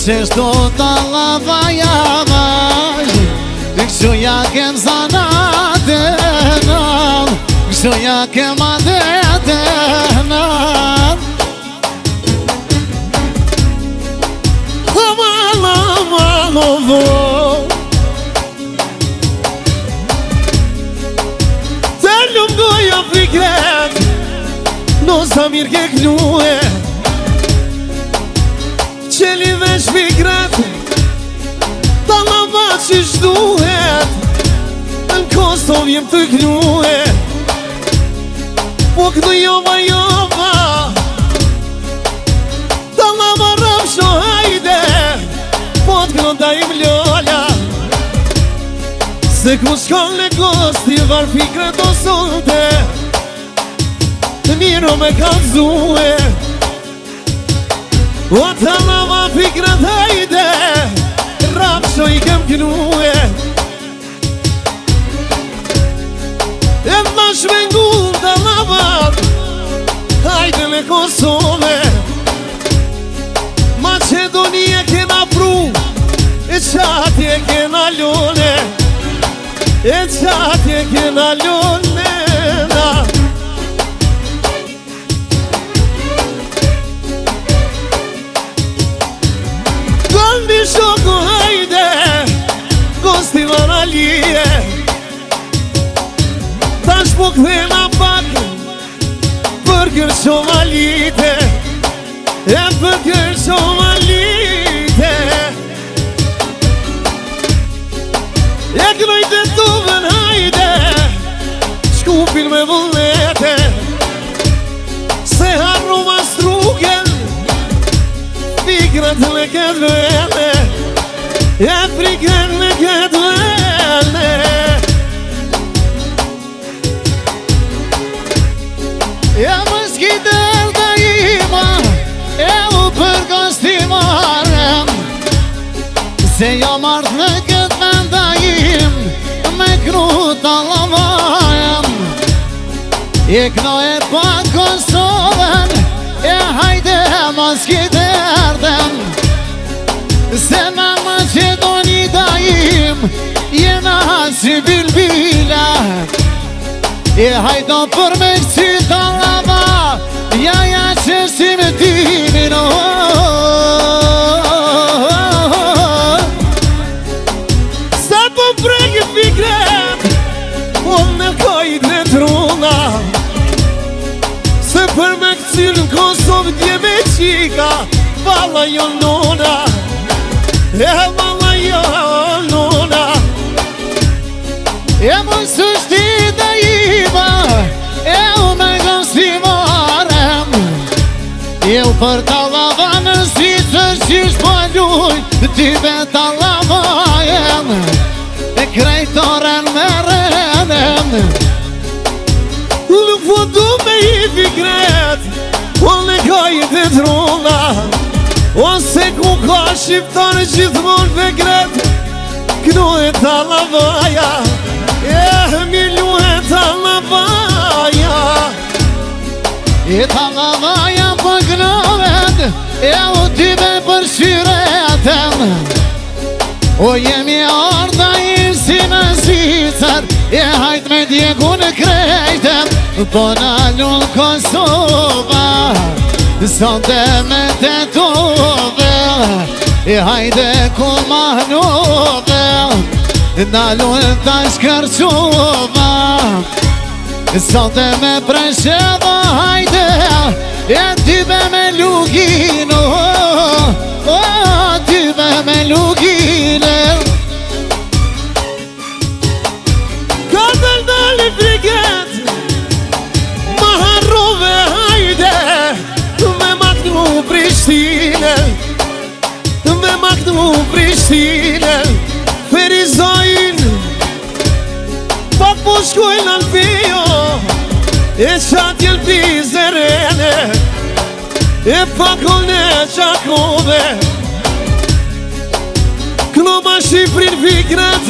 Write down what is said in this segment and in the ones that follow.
Qeshtu të lava javash Kështu ja kem zanatën Kështu ja kem adetën Aman, aman, ovo Të ljumë goja fikret Në samir ke knue Qeli vesh fikret Ta lava që shduhet Në Kosov jem të knue Po këtë jova jova Ta lava rëmsho hajde Po të kënda im lola Se ku shkon në gosti var fikret o solte Të miro me kalzue O të lava fikret hajde Rapsho i kem knue E ma shvengull të lava Hajde me Kosove Macedonie kena pru E qatje kena lone E qatje kena lone Shoko hajde Kosti varalije Tash po këthena pak Për kërqo valite E për kërqo valite E kënojte tuven hajde Shkupin me vullnete Se harru ma struken Fikret me këtë vele E friken me këtë vele E më s'kitel të ima E u për kostimarem Se jo marrë në këtë venda im Me kruta lavajem E këno e pa Kosovën E hajde më s'kiterdem Se në Macedoni da im Jena si bilbila E hajdo për me kësita lava Ja që si me timin shika Valla jo nona Valla jo nona Më së shti dhe ima me gësimarem për ta lava në zvitë Qish po luj Ty be ta lavajem Krejtoren me redem Nuk po du me I fikret Po në kajt e trona Ose ku ka shqiptarë gjithmon vekret Kno e ta lavaja Milu e ta lavaja ta lavaja për gnovet u ty me për shyretem O jemi arda I si në Zvicër hajt me djegu në krejtem Po në lullë Kosova Sonte me tetove hajde ku mahnove Në lullë ta shkërqova Sonte me Presheva hajde ty be me lugino ty be me lugine Katër dali friket Ma harrove hajde Me maknu Prishtine Me maknu Prishtine Ferizojnë Pak po shkojnë Alpio qatë jelpi zerene pakon e qakove Kno ma Shqiprin fikret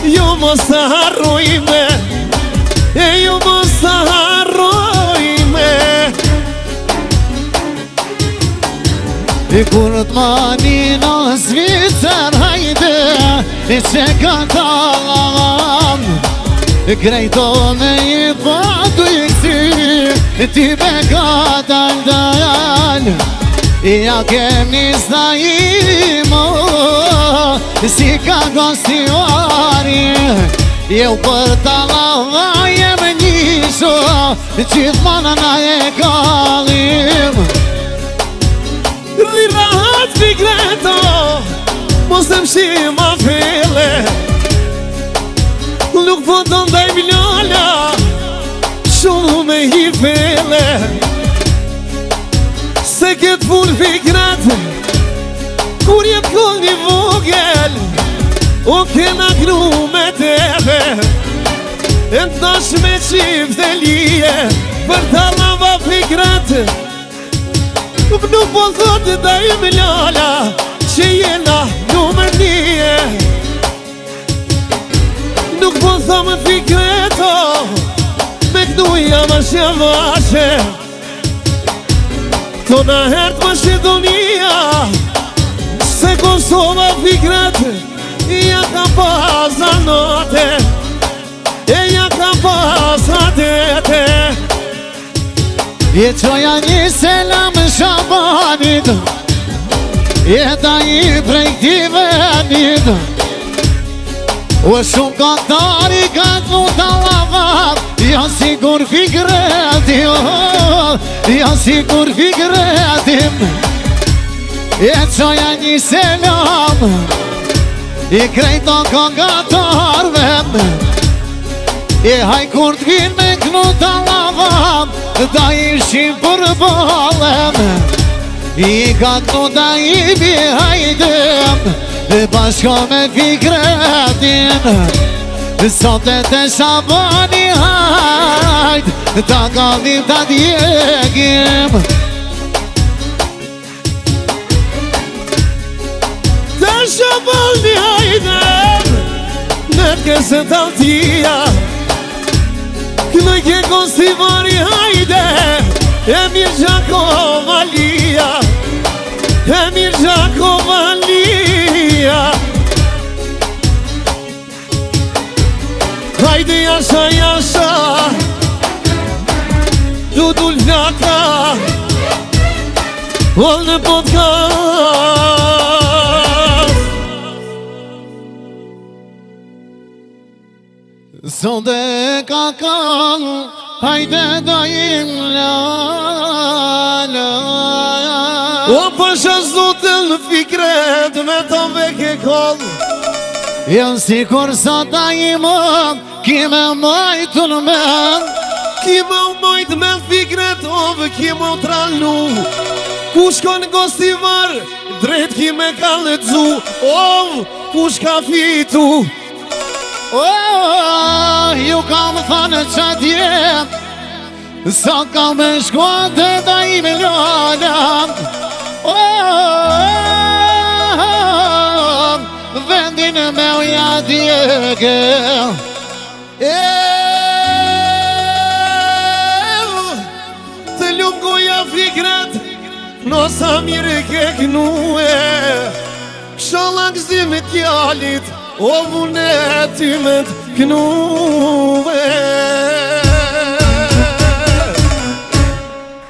Jo mos të harrojme Jo mos të harrojme Kur t'mani në Zvicër hajde që ka t'alam Krejto me I patu I kësi Ty be ka dal Ja kem nisna imo Si ka gostivari Eu për ta lavajem njësho Gjithmana na e kalim Rahat fikreto Mos të mshima fele Nuk po të ndaj miljola Shumë me I fele Se këtë pun fikret Kur jetë këll një vogel O kena kru me tebe E t'nash me qift e lije Për ta lava fikret Nuk po thot të ndaj miljola Që jena numër nije Nuk po thome fikreto Me knuja ma shjavashe Tona hert Macedonia Se Kosova fikret Ja ka pasa note Ja ka pasa tete qoja një selam Shabanit ta I prej këti venit O shumë këtari ka t'lu t'a lavat Ja sigur fikretim Ja sigur fikretim qoja një selam I krejto kongatorvem haj kur t'vin me knu t'a lavat Da ishim për bolem I ka knu da I bi hajdem Bashko me fikretin Sote të Shabani hajt Ta gallim ta djegim Të Shabani hajdem Në t'kese t'altia Kënë ke Kostivari hajde Emir Gjakovalia Emir Gjakovalia Hajde jasha jasha Dudul Vjaka Ol në podcast Sonde ka kanë Hajde dajim la la fikret me të veke koll. Jënë si kur sot a i mën, kime majtë në men. Kime u majtë me fikret, ove kime u trallu. Ku shkon gostivar, drejt kime ka letzu. Ove, kush ka fitu. Ju kam thënë që t'jem, sa kam me shkuat e da i me lënëm. Vendin me uja djeke. Të lumë goja fikret, nosa mire ke knue. Këshalla këzimit jalit, o vune ty me t'knue.